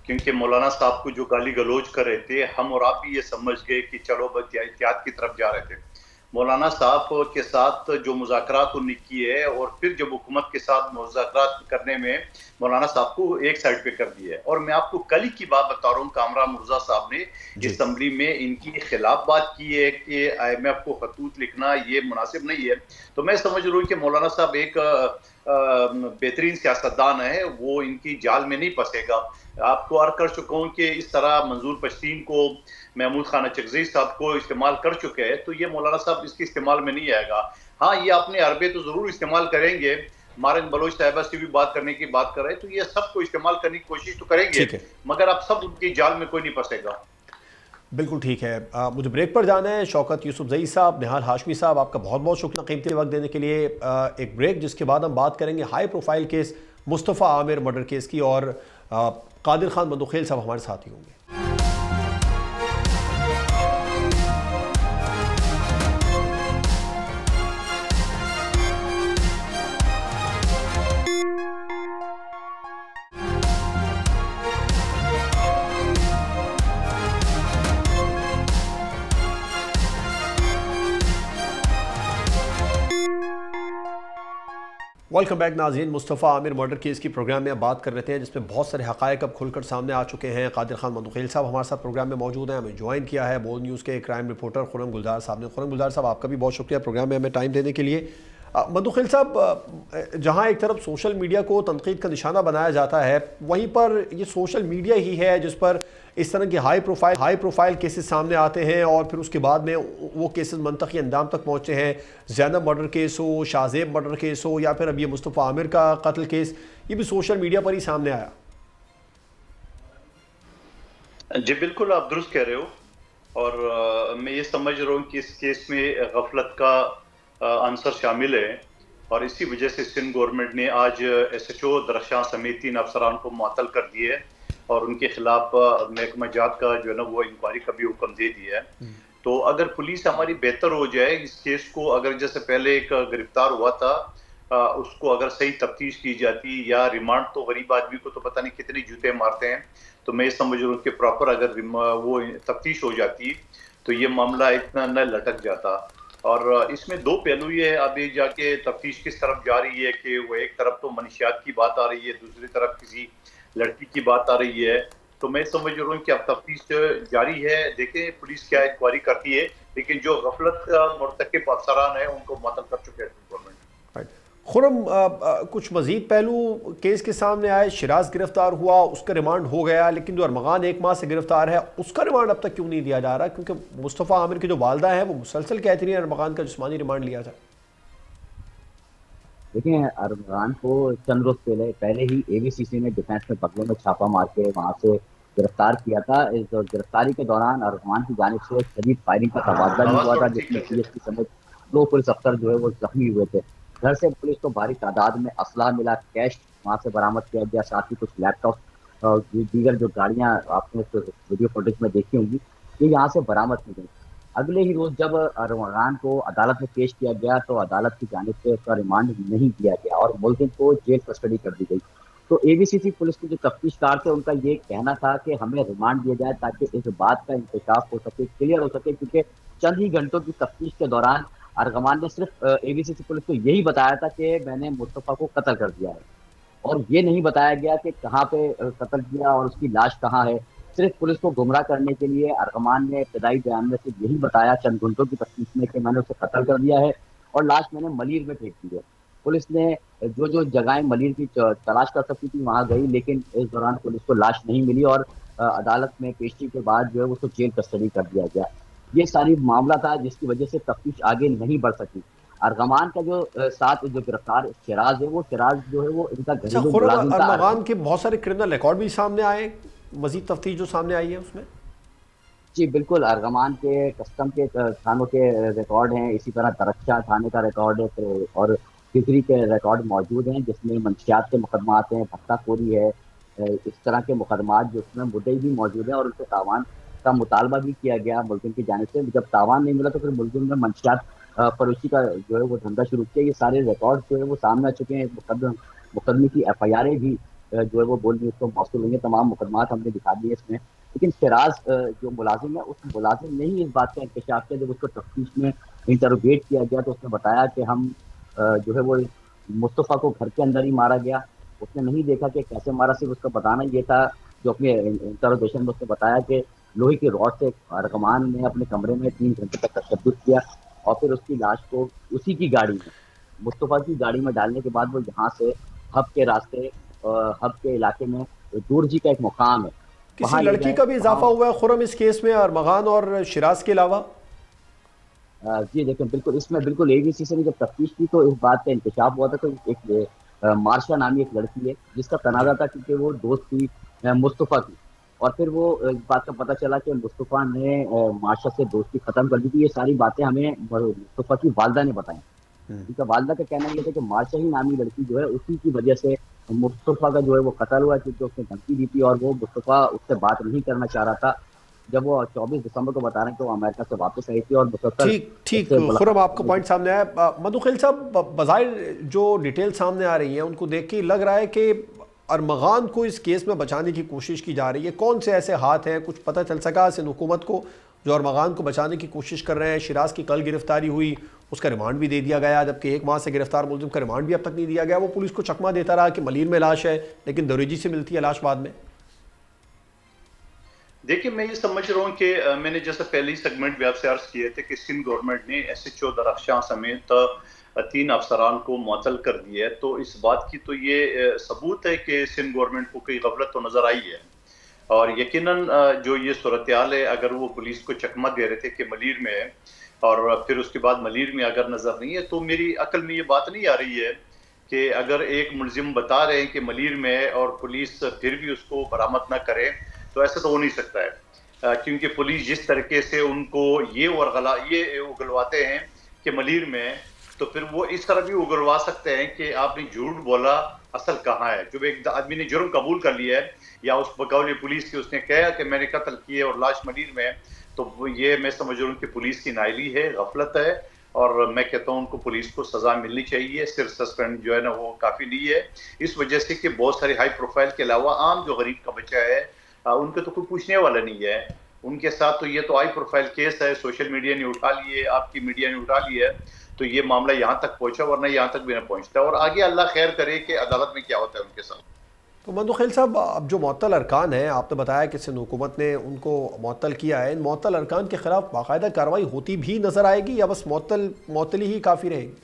क्योंकि मौलाना साहब को जो गाली गलौज कर रहे थे, हम और आप भी ये समझ गए कि चलो बस एहतियात की तरफ जा रहे थे। मौलाना साहब के साथ जो मुज़ाकरात उन्होंने किए है, और फिर जब हुकूमत के साथ मुज़ाकरात करने में मौलाना साहब को एक साइड पे कर दिया है। और मैं आपको कल ही की बात बता रहा हूँ, कामरान मुर्जा साहब ने असम्बली में इनकी खिलाफ बात की है कि IMF को खतूत लिखना ये मुनासिब नहीं है। तो मैं समझ रहा हूँ कि मौलाना साहब एक बेहतरीन सियासतदान है, वो इनकी जाल में नहीं फंसेगा। आपको अर्ज कर चुका हूँ कि इस तरह मंजूर पश्तीन को, महमूद खान चकज़ई साहब को इस्तेमाल कर चुके हैं, तो ये मौलाना साहब इसके इस्तेमाल में नहीं आएगा। हाँ, ये अपने अरबे तो जरूर इस्तेमाल करेंगे। मारन बलोच साहिबा से भी बात करने की बात कर रहे हैं, तो ये सबको इस्तेमाल करने की कोशिश तो करेंगे, मगर अब सब उनकी जाल में कोई नहीं फंसेगा। बिल्कुल ठीक है। मुझे ब्रेक पर जाना है। शौकत यूसुफज़ई साहब, निहाल हाशमी साहब, आपका बहुत बहुत शुक्रिया कीमती वक्त देने के लिए। एक ब्रेक, जिसके बाद हम बात करेंगे high profile case Mustafa Aamir murder case की, और कादिर खान मदुखिल साहब हमारे साथ ही होंगे। वेलकम बैक नाज़रीन। मुस्तफ़ा आमिर मर्डर केस की प्रोग्राम में अब बात कर रहे हैं, जिसमें बहुत सारे हक़ाइक़ अब खुलकर सामने आ चुके हैं। कादिर खान मदुखिल साहब हमारे साथ प्रोग्राम में मौजूद हैं। हमें ज्वाइन किया है बोल न्यूज़ के क्राइम रिपोर्टर खुरम गुलजार साहब ने। खुरम गुलजार साहब, आपका भी बहुत शुक्रिया प्रोग्राम में हमें टाइम देने के लिए। मदुखिल साहब, जहाँ एक तरफ सोशल मीडिया को तनकीद का निशाना बनाया जाता है, वहीं पर ये सोशल मीडिया ही है जिस पर इस तरह के हाई प्रोफाइल केसेस सामने आते हैं, और फिर उसके बाद में वो केसेस मंतकी अंजाम तक पहुँचते हैं। ज़ैनब मर्डर केस हो, शाहज़ेब मर्डर केस हो, या फिर अब ये मुस्तफ़ा आमिर का कत्ल केस, ये भी सोशल मीडिया पर ही सामने आया। जी बिल्कुल, आप दुरुस्त कह रहे हो, और मैं ये समझ रहा हूँ कि इस केस में गफलत का आंसर शामिल है, और इसी वजह से सिंध गवर्नमेंट ने आज SHO दरख्शां समेत 3 अफसरान को मुअत्तल कर दिए है, और उनके खिलाफ महकमा जात का जो है ना वो इंक्वायरी का भी हुक्म दे दिया है। तो अगर पुलिस हमारी बेहतर हो जाए, इस केस को अगर जैसे पहले एक गिरफ्तार हुआ था, उसको अगर सही तफ्तीश की जाती, या रिमांड तो गरीब आदमी को तो पता नहीं कितने जूते मारते हैं, तो मैं समझ रहा हूँ कि प्रॉपर अगर वो तफ्तीश हो जाती तो ये मामला इतना न लटक जाता। और इसमें 2 पहलू ये है, अभी जाके तफ्तीश किस तरफ जा रही है कि वो एक तरफ तो मनशियात की बात आ रही है, दूसरी तरफ किसी लड़की की बात आ रही है। तो मैं समझ रहा हूँ कि अब तफ्तीश जारी है, देखें पुलिस क्या इंक्वायरी करती है, लेकिन जो गफलत का मुर्तकिब अफसरान है उनको मुअत्तल कर चुके हैं गवर्नमेंट। खुरम, कुछ मजीद पहलू केस के सामने आए। शिराज गिरफ्तार हुआ, उसका रिमांड हो गया, लेकिन जो अरमगान 1 माह से गिरफ्तार है उसका रिमांड अब तक क्यों नहीं दिया जा रहा? क्योंकि मुस्तफ़ा आमिर की जो वालदा है वो मुसलसल कहती रही अरमगान का जिस्मानी रिमांड लिया था। देखिए, अरमगान को चंद रोज पहले ही ABCC ने डिफेंस में बगलों में छापा मार के वहां से गिरफ्तार किया था। इस गिरफ्तारी के दौरान अरमगान की जानिब से शदीद फायरिंग का तबादला भी हुआ था, जिसमें CSP समेत 2 पुलिस अफसर जो है वो जख्मी हुए थे। घर से पुलिस को भारी तादाद में असला मिला, कैश वहां से बरामद किया गया, साथ ही कुछ लैपटॉप और दीगर जो गाड़ियां आपने वीडियो फुटेज में देखी होंगी, ये यहाँ से बरामद की गई। अगले ही रोज जब अरमगान को अदालत में पेश किया गया तो अदालत की जानिब से उसका रिमांड नहीं दिया गया और मुलजिम को जेल कस्टडी कर दी गई। तो ABCC पुलिस के जो तफ्तीशकार थे उनका ये कहना था कि हमें रिमांड दिया जाए ताकि इस बात का इंकशाफ हो सके, क्लियर हो सके, क्योंकि चंद ही घंटों की तफ्तीश के दौरान अरगमान ने सिर्फ ABCC पुलिस को यही बताया था कि मैंने मुस्तफ़ा को कत्ल कर दिया है, और ये नहीं बताया गया कि कहाँ पे कत्ल किया और उसकी लाश कहाँ है। सिर्फ पुलिस को गुमराह करने के लिए अरगमान ने इब्तदाई बयान में सिर्फ यही बताया चंद घंटों की तफ्तीश में कि मैंने उसे कत्ल कर दिया है, और लाश मैंने मलीर में फेंक दी है। पुलिस ने जो जो जगहें मलीर की तलाश कर सकती थी वहां गई, लेकिन इस दौरान पुलिस को लाश नहीं मिली और अदालत में पेशी के बाद जो है उसको जेल कस्टडी कर दिया गया। ये सारी मामला था जिसकी वजह से तफ्तीश आगे नहीं बढ़ सकी। अरगमान का जो साथ जो गिरफ्तार शिराज है, वो शिराज जो है वो इनका घरेलू मुलाजिम था। अरगमान के बहुत सारे क्रिमिनल रिकॉर्ड भी सामने आए, मजीद तफ्तीश जो सामने आई है उसमें। जी बिल्कुल, अरगमान के कस्टम के थानों के रिकॉर्ड हैं, इसी तरह दरख्शा थाने का रिकॉर्ड है और खिजरी के रिकॉर्ड मौजूद हैं, जिसमें मंशियात के मुकदमात हैं, भत्ताखोरी है, इस तरह के मुकदमात जिसमें मुद्दे भी मौजूद हैं और उनसे तावान का मुतालबा भी किया गया मुल्जिम की जानिब से। जब तावान नहीं मिला तो फिर मुल्जिम ने मंशियात फरोशी का जो है वो धंधा शुरू किया। ये सारे रिकॉर्ड जो है वो सामने आ चुके हैं। मुकदमे की FIR भी जो है वो बोल न्यूज़ को मौसूल हुई है। तमाम मुकदमात हमने दिखा दिए इसमें। लेकिन शिराज जो मुलाजिम है, उस मुलाजिम ने ही इस बात का इंकशाफ किया। जब उसको तफ्तीश में इंटरोगेट किया गया तो उसने बताया कि हम जो है वो मुस्तफ़ा को घर के अंदर ही मारा गया। उसने नहीं देखा कि कैसे मारा, सिर्फ उसका बताना ये था। जो अपने इंटरोगेशन में उसने बताया कि लोहे की रॉड से अरगमान ने अपने कमरे में 3 घंटे तक तशद्दुद किया और फिर उसकी लाश को उसी की गाड़ी में, मुस्तफ़ा की गाड़ी में डालने के बाद वो यहाँ से हब के रास्ते, हब के इलाके में दूरजी का एक मुकाम है, किसी लड़की का भी इजाफा हुआ है खुरम इस केस में, अरमगान और शिराज के अलावा? जी देखिए, बिल्कुल इसमें बिल्कुल ABC से जब तफ्तीश की तो इस बात का इंकशाफ हुआ था। तो एक मार्शा नामी एक लड़की है जिसका तनाज़ा था क्योंकि वो दोस्त थी मुस्तफ़ा की, और फिर वो इस बात का पता चला कि मुस्तफ़ा ने मार्शा से दोस्ती खत्म कर दी थी। ये सारी बातें हमें मुस्तफ़ा की वालदा ने बताई। उनका वालदा का कहना ये था कि मार्शा ही नामी लड़की जो है उसी की वजह से मुस्तफ़ा का जो है वो कत्ल हुआ, क्योंकि उसने धमकी दी थी और वो मुस्तफ़ा उससे बात नहीं करना चाह रहा था। जब वो 24 दिसंबर को बता रहे हैं कि वो अमेरिका से वापस आई थी और ठीक खुरम आपका पॉइंट सामने आया। मधुखिल साहब, बज़ाहिर जो डिटेल सामने आ रही हैं उनको देख के लग रहा है कि अरमगान को इस केस में बचाने की कोशिश की जा रही है। कौन से ऐसे हाथ हैं, कुछ पता चल सका सिंध हुकूमत को, जो अरमगान को बचाने की कोशिश कर रहे हैं? शिराज की कल गिरफ्तारी हुई, उसका रिमांड भी दे दिया गया, जबकि 1 माह से गिरफ्तार मुलजिम का रिमांड भी अब तक नहीं दिया गया। वो पुलिस को चकमा देता रहा कि मलीर में लाश है, लेकिन दरोजी से मिलती है लाश बाद में। देखिए, मैं ये समझ रहा हूँ कि मैंने जैसा पहले ही सेगमेंट भी आपसे अर्ज किए थे कि सिंध गवर्नमेंट ने SHO दरख्शां समेत 3 अफसरान को मुअत्तल कर दिया है। तो इस बात की तो ये सबूत है कि सिंध गवर्नमेंट को कोई गफलत तो नजर आई है, और यकीनन जो ये सूरत-ए-हाल है, अगर वो पुलिस को चकमा दे रहे थे कि मलीर में है और फिर उसके बाद मलीर में अगर नजर नहीं है, तो मेरी अकल में ये बात नहीं आ रही है कि अगर एक मुलजिम बता रहे हैं कि मलीर में है और पुलिस फिर भी उसको बरामद ना करे, तो ऐसा तो हो नहीं सकता है। क्योंकि पुलिस जिस तरीके से उनको ये उगलवाते हैं कि मलीर में है, तो फिर वो इस तरह भी उगलवा सकते हैं कि आपने झूठ बोला, असल कहाँ है। जब एक आदमी ने जुर्म कबूल कर लिया है या उस बकौल पुलिस की उसने कहा कि मैंने कत्ल किया और लाश मलीर में है, तो ये मैं समझ रहा हूँ कि पुलिस की नाइली है, गफलत है, और मैं कहता हूँ उनको पुलिस को सजा मिलनी चाहिए। सिर्फ सस्पेंड जो है ना वो काफ़ी नहीं है, इस वजह से कि बहुत सारे हाई प्रोफाइल के अलावा आम जो गरीब का बच्चा है उनके तो कोई पूछने वाला नहीं है। उनके साथ तो ये तो हाई प्रोफाइल केस है, सोशल मीडिया ने उठा लिए, आपकी मीडिया ने उठा लिया है, तो ये मामला यहाँ तक पहुँचा, वरना यहाँ तक भी ना पहुँचता। और आगे अल्लाह खैर करे कि अदालत में क्या होता है उनके साथ। तो मधुखिल साहब, अब जो मुअत्तल अरकान हैं, आपने बताया कि सिंध हुकूमत ने उनको मुअत्तल किया है, इन मुअत्तल अरकान के खिलाफ बाकायदा कार्रवाई होती भी नजर आएगी या बस मुअत्तली ही काफ़ी रहेगी?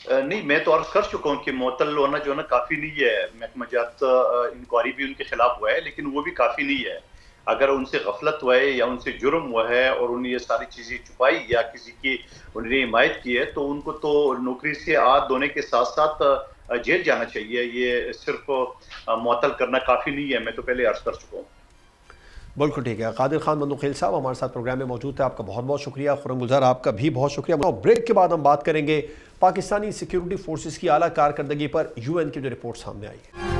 नहीं, मैं तो अर्ज कर चुका हूँ कि मुअत्तल होना जो है ना काफ़ी नहीं है। महकमा जात इंक्वायरी भी उनके खिलाफ हुआ है, लेकिन वो भी काफ़ी नहीं है। अगर उनसे गफलत हुआ है या उनसे जुर्म हुआ है और उन्हें ये सारी चीज़ें छुपाई या किसी की उन्हें हिमायत की है, तो उनको तो नौकरी से हाथ धोने के साथ साथ जेल जाना चाहिए। ये सिर्फ मुअत्तल करना काफ़ी नहीं है, मैं तो पहले अर्ज कर चुका हूँ। बिल्कुल ठीक है। कादिर खान मंदुखिल साहब हमारे साथ प्रोग्राम में मौजूद है, आपका बहुत बहुत शुक्रिया। खुरम गुलजार आपका भी बहुत शुक्रिया। ब्रेक के बाद हम बात करेंगे पाकिस्तानी सिक्योरिटी फोर्सेस की आला कारकर्दगी पर UN की जो रिपोर्ट सामने आई है।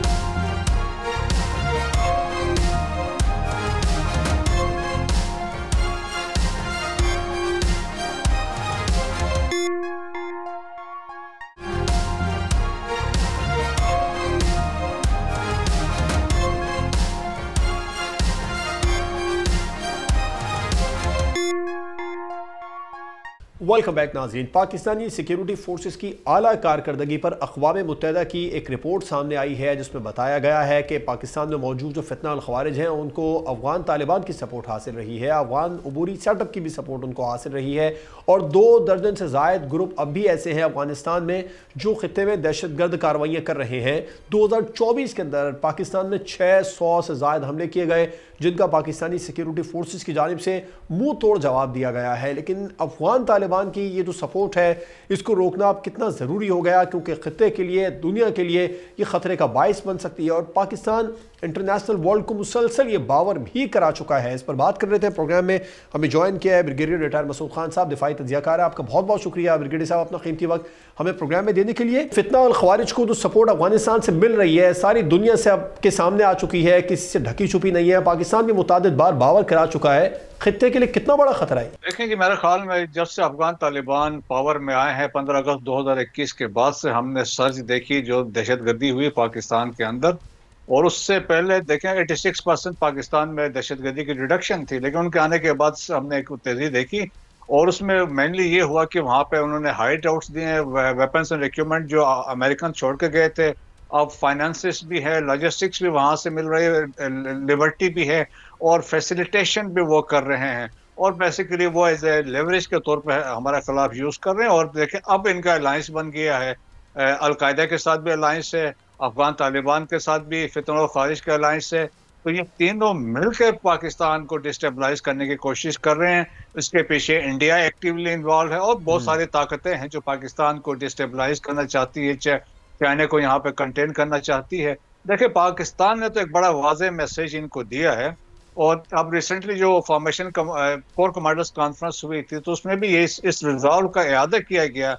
वेलकम बैक नाज़रीन। पाकिस्तानी सिक्योरिटी फोर्सेस की आला कारकर्दगी पर अक़वाम मुत्तहिदा की एक रिपोर्ट सामने आई है जिसमें बताया गया है कि पाकिस्तान में मौजूद जो फितना अल ख़वारिज हैं उनको अफ़गान तालिबान की सपोर्ट हासिल रही है, अफ़गान अबूरी सेटअप की भी सपोर्ट उनको हासिल रही है और 2 दर्जन से ज़ायद ग्रुप अब भी ऐसे हैं अफ़गानिस्तान में जो ख़ित्ते में दहशतगर्द कार्रवाइयाँ कर रहे हैं। 2024 के अंदर पाकिस्तान में 600 से ज़ायद हमले किए गए जिनका पाकिस्तानी सिक्योरिटी फोर्सेस की जानिब से मुंह तोड़ जवाब दिया गया है। लेकिन अफ़गान तालिबान की ये जो सपोर्ट है इसको रोकना अब कितना ज़रूरी हो गया, क्योंकि ख़ित्ते के लिए, दुनिया के लिए ये ख़तरे का बाइस बन सकती है और पाकिस्तान इंटरनेशनल वर्ल्ड को मुसलसल ये बावर भी करा चुका है। इस पर बात कर रहे थे। प्रोग्राम में हमें ज्वाइन किया है ब्रिगेडियर रिटायर मसूद खान साहब, दिफाई तज्ज़ियाकार है। आपका बहुत बहुत शुक्रिया ब्रिगेडियर साहब अपना कीमती वक्त हमें प्रोग्राम में देने के लिए। फितना और ख़वारिज को जो सपोर्ट अफगानिस्तान से मिल रही है सारी दुनिया से अब के सामने आ चुकी है, किसी से ढकी छुपी नहीं है। पाकिस्तान भी मुतादिद बार बावर करा चुका है, खित्ते के लिए कितना बड़ा खतरा है? देखें कि मेरे ख्याल में जब से अफगान तालिबान पावर में आए हैं 15 अगस्त 2021 के बाद से हमने सर्च देखी जो दहशतगर्दी हुई पाकिस्तान के अंदर, और उससे पहले देखें 86% पाकिस्तान में दहशतगर्दी की रिडक्शन थी, लेकिन उनके आने के बाद से हमने एक तेजी देखी और उसमें मेनली ये हुआ कि वहाँ पे उन्होंने हाइड आउट्स दिए, वेपन्स एंड इक्विपमेंट जो अमेरिकन छोड़ के गए थे, अब फाइनेंसिस भी है, लॉजिस्टिक्स भी वहाँ से मिल रही है, लिबर्टी भी है और फैसिलिटेशन भी वो कर रहे हैं और बेसिकली वो एज ए लेवरेज के तौर पे हमारे खिलाफ यूज़ कर रहे हैं। और देखें अब इनका अलायंस बन गया है, अलकायदा के साथ भी अलायंस है, अफगान तालिबान के साथ भी फितना और ख़ारिज का अलायंस है। तो ये तीनों मिलकर पाकिस्तान को डिस्टेबलाइज करने की कोशिश कर रहे हैं। इसके पीछे इंडिया एक्टिवली इन्वॉल्व है और बहुत सारी ताकतें हैं जो पाकिस्तान को डिस्टेबलाइज करना चाहती है, चाइना को यहाँ पे कंटेन करना चाहती है। देखिए पाकिस्तान ने तो एक बड़ा वाज़ेह मैसेज इनको दिया है और अब रिसेंटली जो फॉर्मेशन कोर कमांडर्स कॉन्फ्रेंस हुई थी तो उसमें भी ये इस रिजॉल्व का इयादा किया गया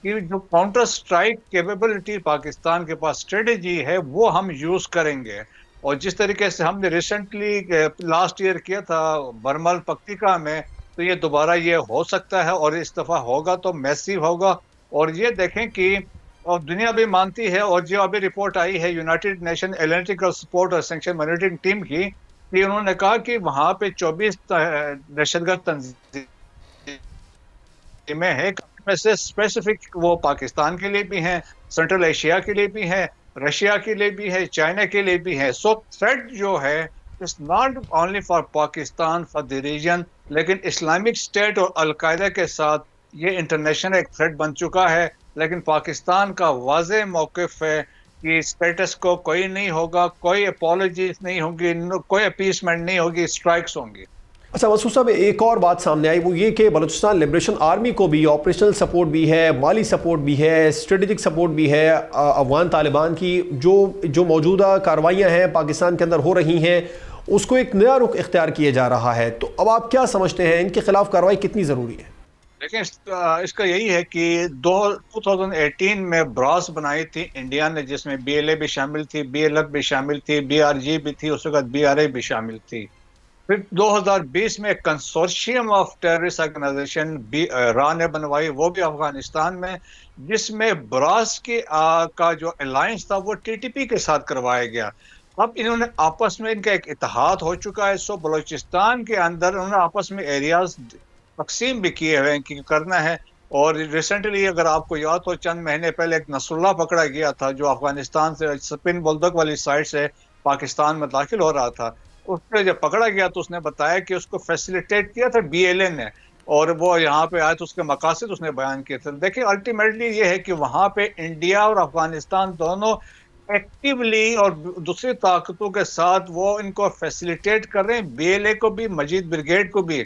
कि जो काउंटर स्ट्राइक कैपेबिलिटी पाकिस्तान के पास स्ट्रेटेजी है वो हम यूज़ करेंगे। और जिस तरीके से हमने रिसेंटली लास्ट ईयर किया था बरमल पक्तिका में, तो ये दोबारा ये हो सकता है और इस दफ़ा होगा तो मैसिव होगा। और ये देखें कि और दुनिया भी मानती है और जो अभी रिपोर्ट आई है यूनाइटेड नेशन एनालिटिकल सपोर्ट और सैंक्शन मॉनिटरिंग टीम की, कि उन्होंने कहा कि वहाँ पे 24 दहशतगर्द तंजीमें हैं, में से स्पेसिफिक वो पाकिस्तान के लिए भी हैं, सेंट्रल एशिया के लिए भी हैं, रशिया के लिए भी है, चाइना के लिए भी है। सो थ्रेट जो है it's not only for Pakistan, for the region, लेकिन इस्लामिक स्टेट और अलकायदा के साथ ये इंटरनेशनल एक थ्रेट बन चुका है। लेकिन पाकिस्तान का वाज़ेह मौक़िफ़ है कि स्टेटस को कोई नहीं होगा, कोई अपॉलॉजीज नहीं होगी, कोई अपीसमेंट नहीं होगी, स्ट्राइक्स होंगी। अच्छा मसूद साहब, एक और बात सामने आई वो ये कि बलूचिस्तान लिबरेशन आर्मी को भी ऑपरेशनल सपोर्ट भी है, माली सपोर्ट भी है, स्ट्रेटेजिक सपोर्ट भी है। अफगान तालिबान की जो मौजूदा कार्रवाइयाँ हैं पाकिस्तान के अंदर हो रही हैं उसको एक नया रुख इख्तियार किया जा रहा है। तो अब आप क्या समझते हैं इनके खिलाफ कार्रवाई कितनी ज़रूरी है? लेकिन इसका यही है कि 2018 में ब्रास बनाई थी इंडिया ने, जिसमें BLA भी शामिल थी, BLF भी शामिल थी, BRG भी थी, उसके बाद BRA भी शामिल थी। फिर 2020 में कंसोर्शियम ऑफ टेररिस्ट ऑर्गेनाइजेशन रा ने बनवाई, वो भी अफगानिस्तान में, जिसमें ब्रास का जो अलायंस था वो TTP के साथ करवाया गया। अब इन्होंने आपस में इनका एक इत्तेहाद हो चुका है। सो बलूचिस्तान के अंदर उन्होंने आपस में एरियाज तकसीम भी किए हुए हैं कि करना है। और रिसेंटली अगर आपको याद हो चंद महीने पहले एक नसरुल्लाह पकड़ा गया था जो अफगानिस्तान से स्पिन बुलदक वाली साइड से पाकिस्तान में दाखिल हो रहा था। उसने जब पकड़ा गया तो उसने बताया कि उसको फैसिलिटेट किया था BLA ने और वो यहाँ पे आए तो उसके मकासद उसने बयान किए थे। देखिए अल्टीमेटली ये है कि वहाँ पे इंडिया और अफगानिस्तान दोनों एक्टिवली और दूसरी ताकतों के साथ वो इनको फैसिलिटेट कर रहे हैं, BLA को भी, मजीद ब्रिगेड को भी।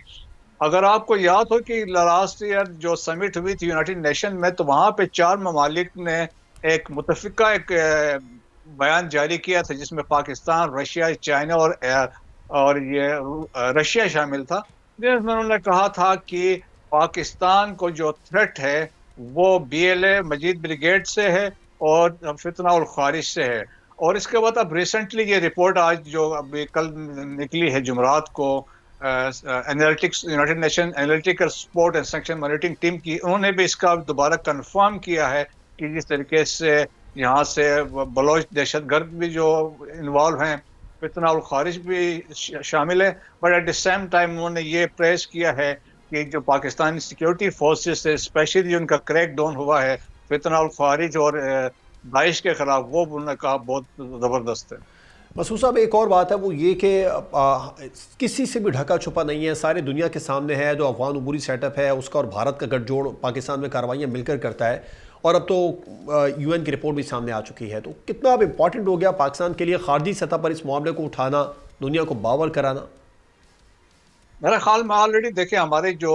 अगर आपको याद हो कि लास्ट ईयर जो समिट हुई थी यूनाइटेड नेशन में, तो वहाँ पे 4 ममालिक ने एक मुतफिका एक बयान जारी किया था जिसमें पाकिस्तान, रशिया, चाइना और ये रशिया शामिल था, जिसमें उन्होंने कहा था कि पाकिस्तान को जो थ्रेट है वो BLA मजीद ब्रिगेड से है और फितना और ख़ारिज से है। और इसके बाद अब रिसेंटली ये रिपोर्ट आज जो अभी कल निकली है जुमरात को, analytics United nation analytical support and sanction monitoring team की, उन्होंने भी इसका दोबारा कंफर्म किया है कि जिस तरीके से यहाँ से बलोच दहशतगर्द भी जो इन्वॉल्व हैं, फितना और ख़ारिज भी शामिल है, but at the same time उन्होंने ये प्रेस किया है कि जो पाकिस्तानी सिक्योरिटी फोर्सेस है, स्पेशली जो उनका क्रैक डाउन हुआ है फितना अल खारिज और दाइश के खिलाफ, वो उनका बहुत ज़बरदस्त है। मसूद साहब, एक और बात है वो ये कि किसी से भी ढका छुपा नहीं है, सारे दुनिया के सामने है जो अफगान अबूरी सेटअप है उसका और भारत का गठजोड़ पाकिस्तान में कार्रवाइयाँ मिलकर करता है, और अब तो UN की रिपोर्ट भी सामने आ चुकी है। तो कितना अब इम्पॉर्टेंट हो गया पाकिस्तान के लिए खारजी सतह पर इस मामले को उठाना, दुनिया को बावर कराना? मेरा ख्याल में ऑलरेडी देखें, हमारे जो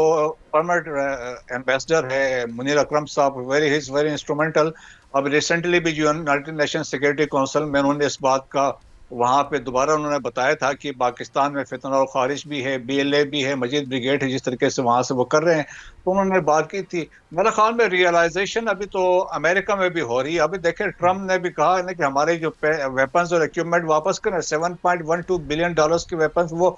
परमानेंट एम्बेसडर है मुनीर अकरम साहब, वेरी इंस्ट्रूमेंटल। अब रिसेंटली भी जो यूनाइटेड नेशन सिक्योरिटी काउंसिल में उन्होंने इस बात का वहाँ पे दोबारा उन्होंने बताया था कि पाकिस्तान में फितना और खारिज भी है, BLA भी है, मजीद ब्रिगेड है, जिस तरीके से वहाँ से वो कर रहे हैं, तो उन्होंने बात की थी। मेरे ख्याल में रियलाइजेशन अभी तो अमेरिका में भी हो रही है। अभी देखें, ट्रम्प ने भी कहा है ना कि हमारे जो वेपन्स और इक्विपमेंट वापस करें, $7.12 बिलियन के वेपन्स वो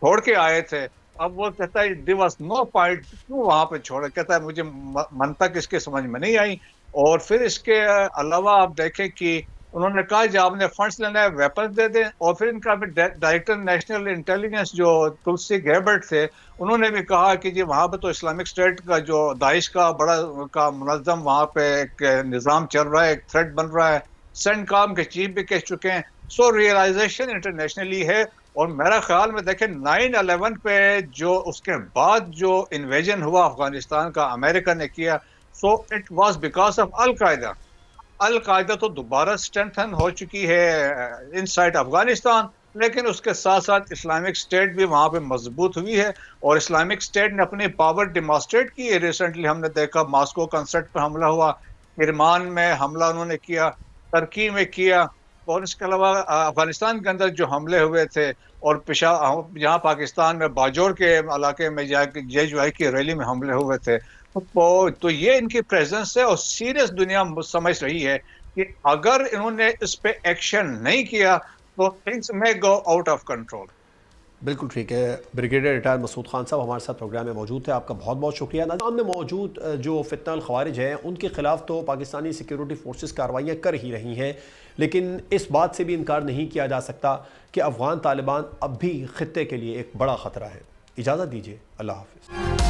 छोड़ के आए थे। अब वो कहता है देयर वाज नो पॉइंट, क्यों वहाँ पे छोड़े, कहता है मुझे मंतक इसके समझ में नहीं आई। और फिर इसके अलावा आप देखें कि उन्होंने कहा जब आपने फंड्स लेना है वेपन दे दें। और फिर इनका डायरेक्टर नेशनल इंटेलिजेंस जो तुलसी गैबर्ट थे, उन्होंने भी कहा कि जी वहाँ पे तो इस्लामिक स्टेट का जो दाइश का बड़ा का मुनज़्ज़म वहाँ पे एक निज़ाम चल रहा है, एक थ्रेट बन रहा है। सेंटकॉम के चीफ भी कह चुके हैं। सो रियलाइजेशन इंटरनेशनली है। और मेरा ख्याल में देखें 9/11 पे जो उसके बाद जो इन्वेजन हुआ अफगानिस्तान का अमेरिका ने किया, so it was because of Al Qaeda तो दोबारा स्ट्रेंथन हो चुकी है इनसाइड अफगानिस्तान, लेकिन उसके साथ साथ इस्लामिक स्टेट भी वहाँ पे मजबूत हुई है। और इस्लामिक स्टेट ने अपनी पावर डिमॉन्स्ट्रेट की है। रिसेंटली हमने देखा मॉस्को कंसर्ट पर हमला हुआ, किरमान में हमला उन्होंने किया, तुर्की में किया, और इसके अलावा अफगानिस्तान के अंदर जो हमले हुए थे, और जहाँ पाकिस्तान में बाजोर के इलाके में जाके JY की रैली में हमले हुए थे, तो ये इनकी प्रेजेंस है। और सीरियस दुनिया समझ रही है कि अगर इन्होंने इस पे एक्शन नहीं किया तो things may go out of control. बिल्कुल ठीक है। ब्रिगेडियर रिटायर्ड मसूद खान साहब हमारे साथ प्रोग्राम में मौजूद थे, आपका बहुत बहुत शुक्रिया। नाज़रीन में मौजूद जो फितना अल खवारिज हैं उनके खिलाफ तो पाकिस्तानी सिक्योरिटी फोर्सेस कार्रवाइयाँ कर ही रही हैं, लेकिन इस बात से भी इनकार नहीं किया जा सकता कि अफगान तालिबान अब भी खित्ते के लिए एक बड़ा ख़तरा है। इजाज़त दीजिए, अल्लाह हाफ़िज़।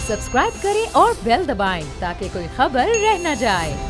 सब्सक्राइब करें और बेल दबाएं ताकि कोई खबर रह न जाए।